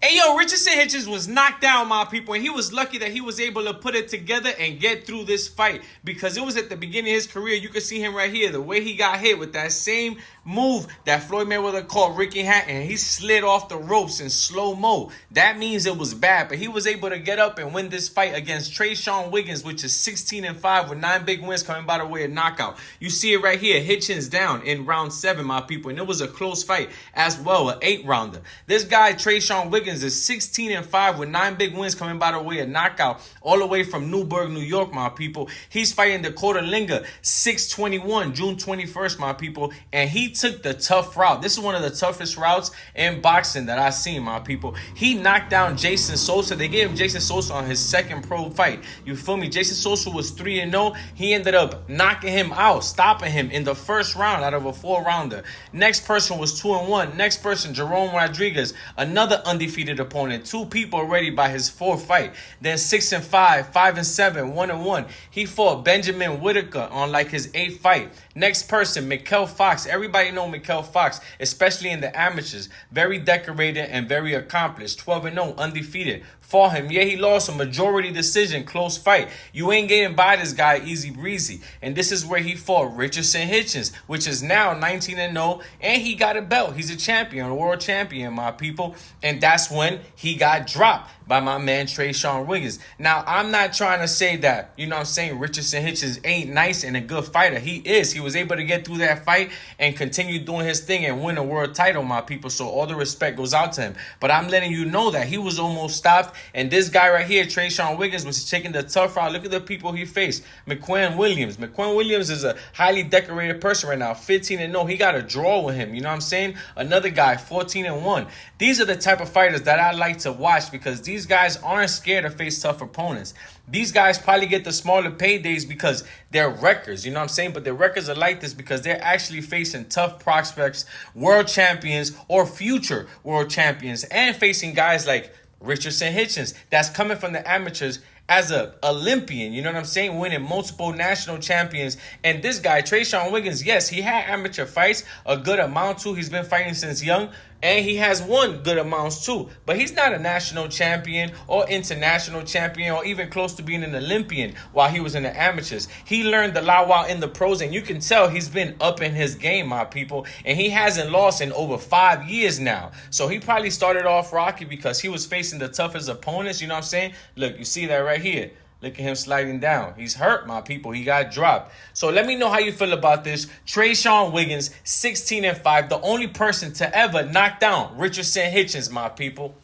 Hey, yo, Richardson Hitchins was knocked down, my people, and he was lucky that he was able to put it together and get through this fight because it was at the beginning of his career. You can see him right here, the way he got hit with that same move that Floyd Mayweather called Ricky Hatton. He slid off the ropes in slow-mo. That means it was bad, but he was able to get up and win this fight against Trayshawn Wiggins, which is 16-5 with 9 big wins coming by the way of knockout. You see it right here, Hitchins down in round 7, my people, and it was a close fight as well, an 8-rounder. This guy, Trayshawn Wiggins, is 16-5 with 9 big wins coming by the way of knockout, all the way from Newburgh, New York, my people. He's fighting Dakota Linga, 6/21, June 21st, my people, and he took the tough route. This is one of the toughest routes in boxing that I've seen, my people. He knocked down Jason Sosa. They gave him Jason Sosa on his second pro fight. You feel me? Jason Sosa was 3-0. He ended up knocking him out, stopping him in the first round out of a 4-rounder. Next person was 2-1. Next person, Jerome Rodriguez, another undefeated opponent. 2 people already by his 4th fight. Then 6-5, 5-7, 1-1. He fought Benjamin Whitaker on like his 8th fight. Next person, Mikel Fox. Everybody know Mikel Fox, especially in the amateurs. Very decorated and very accomplished. 12-0, undefeated. Fought him. Yeah, he lost a majority decision, close fight. You ain't getting by this guy easy breezy. And this is where he fought Richardson Hitchins, which is now 19-0, and he got a belt. He's a champion, a world champion, my people. And that's when he got dropped by my man Trayshawn Wiggins. Now, I'm not trying to say that, you know what I'm saying, Richardson Hitchins ain't nice and a good fighter. He is. He was able to get through that fight and continue doing his thing and win a world title, my people. So all the respect goes out to him. But I'm letting you know that he was almost stopped. And this guy right here, Trayshawn Wiggins, was taking the tough route. Look at the people he faced. McQuinn Williams. McQuinn Williams is a highly decorated person right now. 15-0. He got a draw with him. You know what I'm saying? Another guy, 14-1. These are the type of fighters that I like to watch because these guys aren't scared to face tough opponents. These guys probably get the smaller paydays because they're records, you know what I'm saying? But their records are like this because they're actually facing tough prospects, world champions, or future world champions, and facing guys like Richardson Hitchins that's coming from the amateurs as a Olympian, you know what I'm saying, winning multiple national champions. And this guy, Trayshawn Wiggins, yes, he had amateur fights, a good amount too. He's been fighting since young, and he has won good amounts too. But he's not a national champion or international champion or even close to being an Olympian while he was in the amateurs. He learned the law while in the pros, and you can tell he's been up in his game, my people. And he hasn't lost in over 5 years now. So he probably started off rocky because he was facing the toughest opponents, you know what I'm saying? Look, you see that right here. Look at him sliding down. He's hurt, my people. He got dropped. So let me know how you feel about this. Trayshawn Wiggins, 16-5, the only person to ever knock down Richardson Hitchins, my people.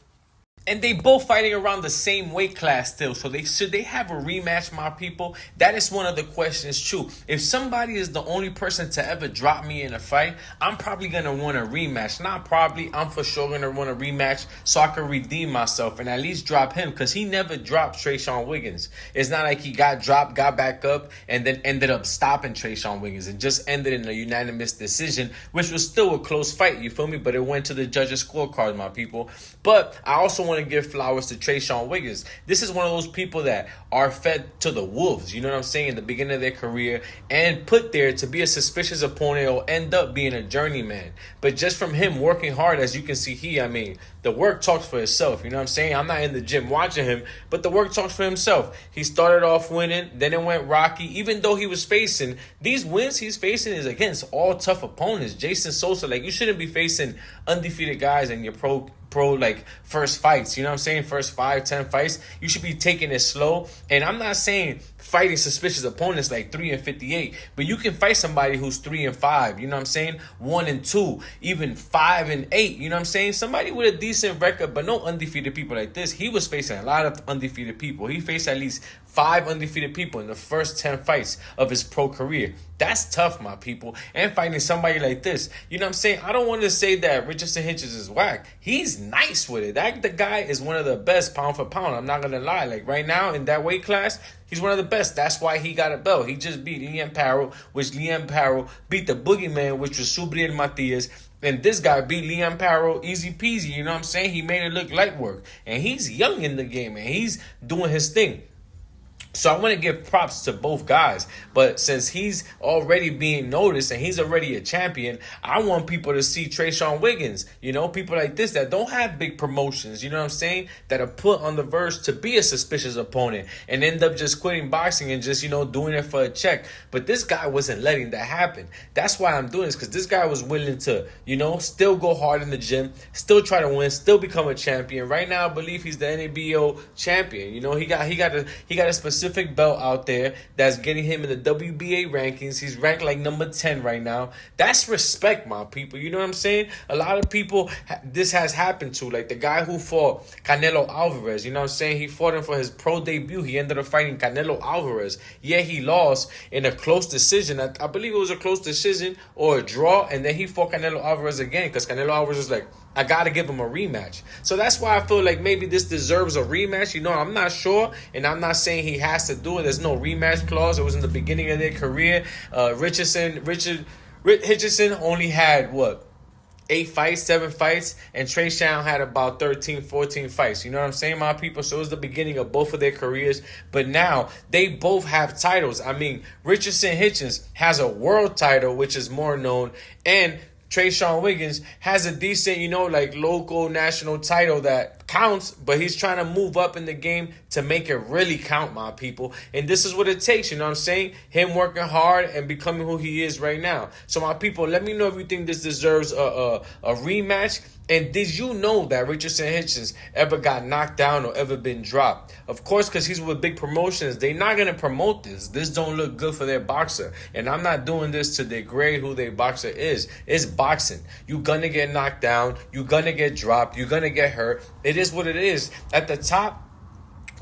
And they both fighting around the same weight class still. So should they have a rematch, my people? That is one of the questions, too. If somebody is the only person to ever drop me in a fight, I'm probably going to want a rematch. Not probably, I'm for sure going to want a rematch so I can redeem myself and at least drop him because he never dropped Trayshawn Wiggins. It's not like he got dropped, got back up, and then ended up stopping Trayshawn Wiggins. It just ended in a unanimous decision, which was still a close fight, you feel me? But it went to the judges' scorecard, my people. But I also want to give flowers to Trayshawn Wiggins. This is one of those people that are fed to the wolves, you know what I'm saying, in the beginning of their career and put there to be a suspicious opponent or end up being a journeyman. But just from him working hard, as you can see here, I mean, the work talks for itself, you know what I'm saying? I'm not in the gym watching him, but the work talks for himself. He started off winning, then it went rocky, even though he was facing, these wins he's facing is against all tough opponents. Jason Sosa, like, you shouldn't be facing undefeated guys in your pro like first fights, you know what I'm saying, first 5-10 fights. You should be taking it slow. And I'm not saying fighting suspicious opponents like 3-58, but you can fight somebody who's 3-5, you know what I'm saying, 1-2, even 5-8, you know what I'm saying, somebody with a decent record, but no undefeated people like this. He was facing a lot of undefeated people. He faced at least 5 undefeated people in the first 10 fights of his pro career. That's tough, my people. And fighting somebody like this, you know what I'm saying? I don't want to say that Richardson Hitchins is whack. He's nice with it. The guy is one of the best pound for pound. I'm not going to lie. Like right now in that weight class, he's one of the best. That's why he got a belt. He just beat Liam Parrow, which Liam Parrow beat the boogeyman, which was Subriel Matias. And this guy beat Liam Parrow easy peasy, you know what I'm saying? He made it look light work. And he's young in the game, and he's doing his thing. So I want to give props to both guys. But since he's already being noticed and he's already a champion, I want people to see Trayshawn Wiggins. You know, people like this that don't have big promotions, you know what I'm saying? That are put on the verge to be a suspicious opponent and end up just quitting boxing and just, you know, doing it for a check. But this guy wasn't letting that happen. That's why I'm doing this, because this guy was willing to, you know, still go hard in the gym, still try to win, still become a champion. Right now, I believe he's the NABO champion. You know, he got a specific belt out there that's getting him in the WBA rankings. He's ranked like number 10 right now. That's respect, my people. You know what I'm saying? A lot of people this has happened to, like the guy who fought Canelo Alvarez. You know what I'm saying? He fought him for his pro debut. He ended up fighting Canelo Alvarez. Yeah, he lost in a close decision. I believe it was a close decision or a draw, and then he fought Canelo Alvarez again because Canelo Alvarez was like, I got to give him a rematch. So that's why I feel like maybe this deserves a rematch. You know, I'm not sure, and I'm not saying he has to do it. There's no rematch clause. It was in the beginning of their career. Hitchins only had, 8 fights, 7 fights, and Trayshawn had about 13, 14 fights. You know what I'm saying, my people? So it was the beginning of both of their careers. But now they both have titles. I mean, Richardson Hitchins has a world title, which is more known, and Trayshawn Wiggins has a decent, you know, like local national title that counts, but he's trying to move up in the game to make it really count, my people. And this is what it takes, you know what I'm saying? Him working hard and becoming who he is right now. So, my people, let me know if you think this deserves a rematch. And did you know that Richardson Hitchins ever got knocked down or ever been dropped? Of course, because he's with big promotions, they're not going to promote this. This don't look good for their boxer. And I'm not doing this to degrade who their boxer is. It's boxing. You're going to get knocked down. You're going to get dropped. You're going to get hurt. It is what it is. At the top,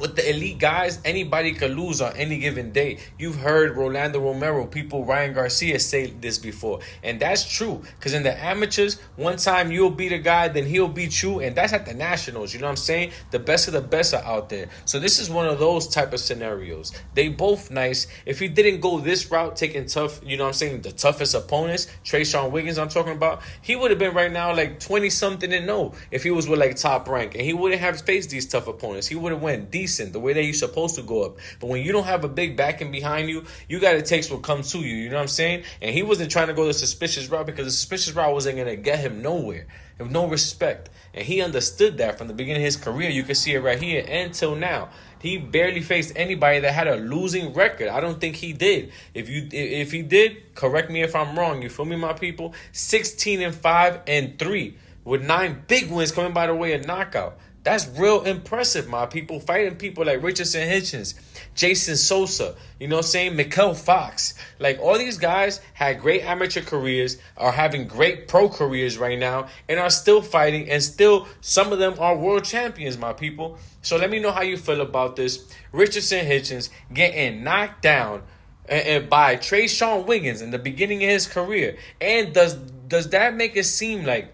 with the elite guys, anybody could lose on any given day. You've heard Rolando Romero, people, Ryan Garcia say this before. And that's true. Because in the amateurs, one time you'll beat a guy, then he'll beat you. And that's at the nationals. You know what I'm saying? The best of the best are out there. So this is one of those type of scenarios. They both nice. If he didn't go this route, taking tough, you know what I'm saying, the toughest opponents, Trayshawn Wiggins I'm talking about, he would have been right now like 20-something and 0 if he was with like top rank. And he wouldn't have faced these tough opponents. He would have went decent. The way that you're supposed to go up. But when you don't have a big backing behind you, you got to take what comes to you. You know what I'm saying? And he wasn't trying to go the suspicious route because the suspicious route wasn't going to get him nowhere. With no respect. And he understood that from the beginning of his career. You can see it right here until now. He barely faced anybody that had a losing record. I don't think he did. If he did, correct me if I'm wrong. You feel me, my people? 16-5-3 with 9 big wins coming by the way of knockout. That's real impressive, my people. Fighting people like Richardson Hitchins, Jason Sosa, you know what I'm saying? Mikkel Fox. Like, all these guys had great amateur careers, are having great pro careers right now, and are still fighting, and still some of them are world champions, my people. So let me know how you feel about this. Richardson Hitchins getting knocked down by Trayshawn Wiggins in the beginning of his career. And does that make it seem like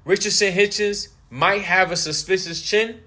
Richardson Hitchins might have a suspicious chin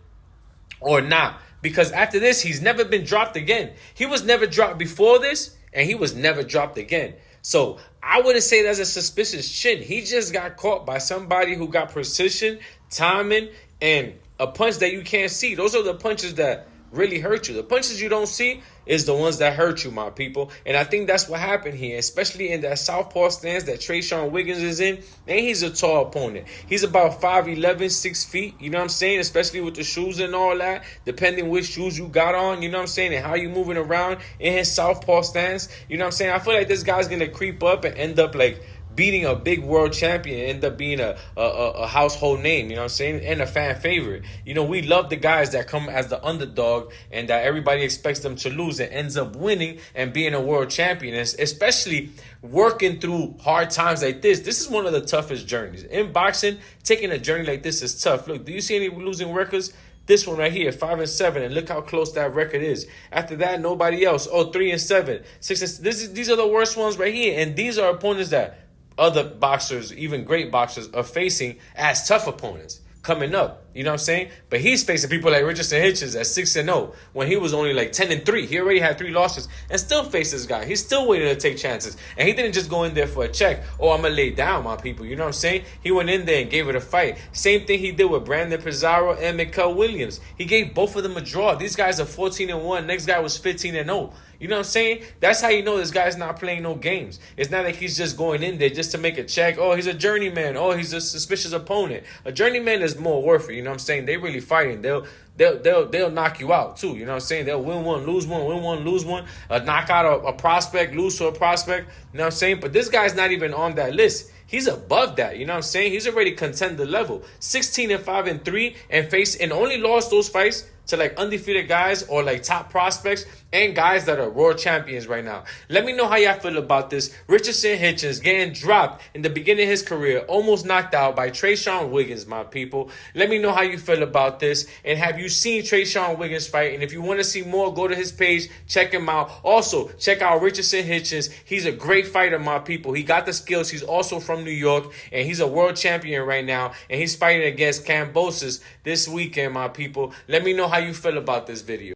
or not? Because after this, he's never been dropped again. He was never dropped before this, and he was never dropped again. So I wouldn't say that's a suspicious chin. He just got caught by somebody who got precision, timing, and a punch that you can't see. Those are the punches that really hurt you. The punches you don't see is the ones that hurt you, my people. And I think that's what happened here, especially in that southpaw stance that Trayshawn Wiggins is in. And he's a tall opponent. He's about 5'11", 6 feet, you know what I'm saying? Especially with the shoes and all that, depending which shoes you got on, you know what I'm saying? And how you moving around in his southpaw stance, you know what I'm saying? I feel like this guy's going to creep up and end up like beating a big world champion, end up being a household name, you know what I'm saying, and a fan favorite. You know, we love the guys that come as the underdog and that everybody expects them to lose and ends up winning and being a world champion, and especially working through hard times like this. This is one of the toughest journeys. In boxing, taking a journey like this is tough. Look, do you see any losing records? This one right here, 5-7, and look how close that record is. After that, nobody else. 3-7, 6. These are the worst ones right here, and these are opponents that other boxers, even great boxers, are facing as tough opponents coming up. You know what I'm saying? But he's facing people like Richardson Hitchins at 6-0 when he was only like 10-3. He already had 3 losses and still faced this guy. He's still waiting to take chances. And he didn't just go in there for a check. Oh, I'm going to lay down, my people. You know what I'm saying? He went in there and gave it a fight. Same thing he did with Brandon Pizarro and Mikael Williams. He gave both of them a draw. These guys are 14-1. Next guy was 15-0. You know what I'm saying? That's how you know this guy's not playing no games. It's not like he's just going in there just to make a check. Oh, he's a journeyman. Oh, he's a suspicious opponent. A journeyman is more worth it. You know what I'm saying? They really fighting. They'll knock you out too. You know what I'm saying? They'll win one, lose one, win one, lose one. Knock out a prospect, lose to a prospect. You know what I'm saying? But this guy's not even on that list. He's above that. You know what I'm saying? He's already contender level. 16-5-3 and only lost those fights to like undefeated guys or like top prospects and guys that are world champions right now. Let me know how y'all feel about this. Richardson Hitchins getting dropped in the beginning of his career, almost knocked out by Trayshawn Wiggins, my people. Let me know how you feel about this. And have you seen Trayshawn Wiggins fight? And if you want to see more, go to his page, check him out. Also, check out Richardson Hitchins. He's a great fighter, my people. He got the skills. He's also from New York, and he's a world champion right now. And he's fighting against Kambosos this weekend, my people. Let me know how you feel about this video.